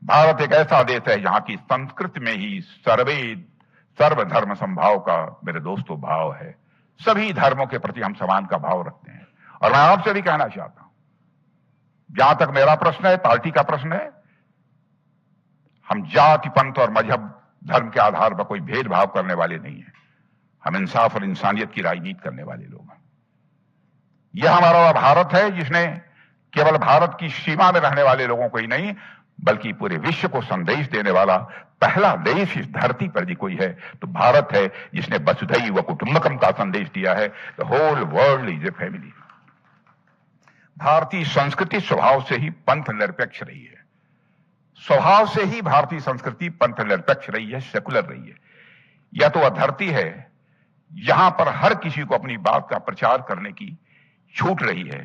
भारत एक ऐसा देश है जहां की संस्कृति में ही सर्वधर्म संभाव का मेरे दोस्तों भाव है। सभी धर्मों के प्रति हम समान का भाव रखते हैं। और मैं आपसे भी कहना चाहता हूं, जहां तक मेरा प्रश्न है, पार्टी का प्रश्न है, हम जाति, पंथ और मजहब, धर्म के आधार पर कोई भेदभाव करने वाले नहीं है। हम इंसाफ और इंसानियत की राजनीति करने वाले लोग हैं। यह हमारा भारत है जिसने केवल भारत की सीमा में रहने वाले लोगों को ही नहीं, बल्कि पूरे विश्व को संदेश देने वाला पहला देश इस धरती पर भी कोई है तो भारत है, जिसने वसुधैव कुटुंबकम का संदेश दिया है। The whole world is a family. भारतीय संस्कृति स्वभाव से ही पंथ निरपेक्ष रही है। स्वभाव से ही भारतीय संस्कृति पंथ निरपेक्ष रही है, सेकुलर रही है। यह तो वह धरती है यहां पर हर किसी को अपनी बात का प्रचार करने की छूट रही है।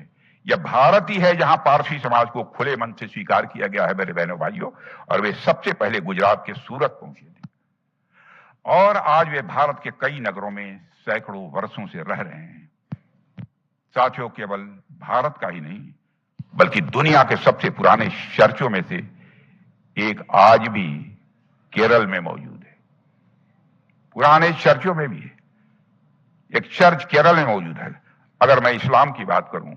यह भारत ही है जहां पारसी समाज को खुले मन से स्वीकार किया गया है मेरे बहनों भाइयों, और वे सबसे पहले गुजरात के सूरत पहुंचे थे और आज वे भारत के कई नगरों में सैकड़ों वर्षों से रह रहे हैं। साथियों, केवल भारत का ही नहीं बल्कि दुनिया के सबसे पुराने चर्चों में से एक आज भी केरल में मौजूद है। पुराने चर्चों में भी है, एक चर्च केरल में मौजूद है। अगर मैं इस्लाम की बात करूं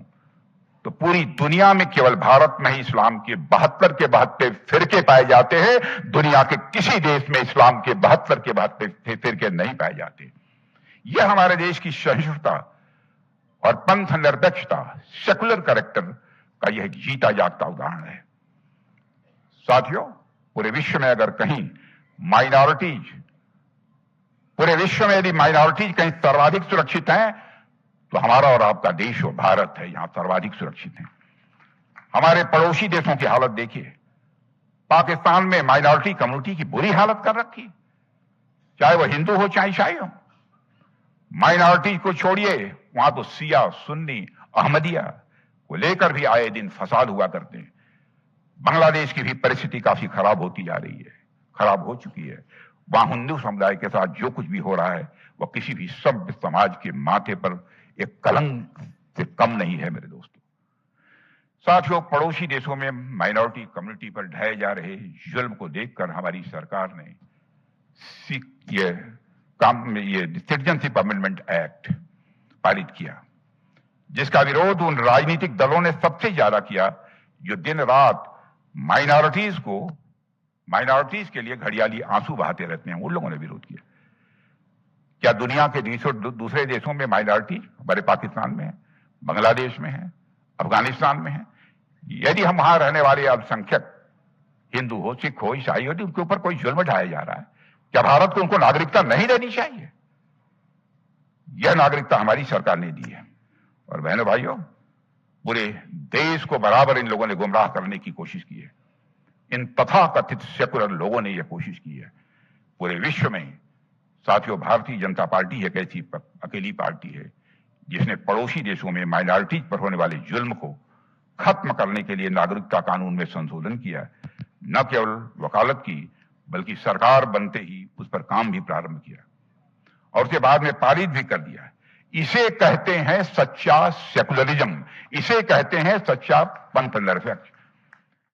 तो पूरी दुनिया में केवल भारत में ही इस्लाम के 72 के 72 फिरके पाए जाते हैं। दुनिया के किसी देश में इस्लाम के 72 के 72 फिरके नहीं पाए जाते। यह हमारे देश की सहिष्णुता और पंथ निरपेक्षता, सेकुलर कैरेक्टर का यह जीता जागता उदाहरण है। साथियों, पूरे विश्व में अगर कहीं माइनॉरिटीज, पूरे विश्व में यदि माइनॉरिटीज कहीं सर्वाधिक सुरक्षित हैं तो हमारा और आपका देश और भारत है, यहां सर्वाधिक सुरक्षित है। हमारे पड़ोसी देशों की हालत देखिए। पाकिस्तान में माइनॉरिटी कम्युनिटी की बुरी हालत कर रखी, चाहे वह हिंदू हो चाहे ईसाई हो। माइनॉरिटी को छोड़िए, वहां तो शिया, सुन्नी, अहमदिया को लेकर भी आए दिन फसाद हुआ करते हैं। बांग्लादेश की भी परिस्थिति काफी खराब होती जा रही है, खराब हो चुकी है। वहां हिंदू समुदाय के साथ जो कुछ भी हो रहा है वह किसी भी सभ्य समाज के माथे पर एक कलंक से कम नहीं है मेरे दोस्तों। साथियों, पड़ोसी देशों में माइनॉरिटी कम्युनिटी पर ढाए जा रहे जुल्म को देखकर हमारी सरकार ने ये सिटीजनशिप अमेंडमेंट एक्ट पारित किया, जिसका विरोध उन राजनीतिक दलों ने सबसे ज्यादा किया जो दिन रात माइनॉरिटीज के लिए घड़ियाली आंसू बहाते रहते हैं। उन लोगों ने विरोध किया। क्या दुनिया के दूसरे देशों में माइनॉरिटी हमारे पाकिस्तान में है, बांग्लादेश में है, अफगानिस्तान में है? यदि हम वहां रहने वाले अल्पसंख्यक हिंदू हो, सिख हो, ईसाई हो, उनके ऊपर कोई जुल्म ढाया जा रहा है, क्या भारत को उनको नागरिकता नहीं देनी चाहिए? यह नागरिकता हमारी सरकार ने दी है। और बहनों भाइयों, पूरे देश को बराबर इन लोगों ने गुमराह करने की कोशिश की है। इन तथाकथित सेकुलर लोगों ने यह कोशिश की है। पूरे विश्व में साथियों, भारतीय जनता पार्टी एक ऐसी अकेली पार्टी है जिसने पड़ोसी देशों में माइनॉरिटीज पर होने वाले जुल्म को खत्म करने के लिए नागरिकता कानून में संशोधन किया। न केवल वकालत की बल्कि सरकार बनते ही उस पर काम भी प्रारंभ किया और उसके बाद में पारित भी कर दिया। इसे कहते हैं सच्चा सेकुलरिज्म, इसे कहते हैं सच्चा पंथ निरपेक्ष।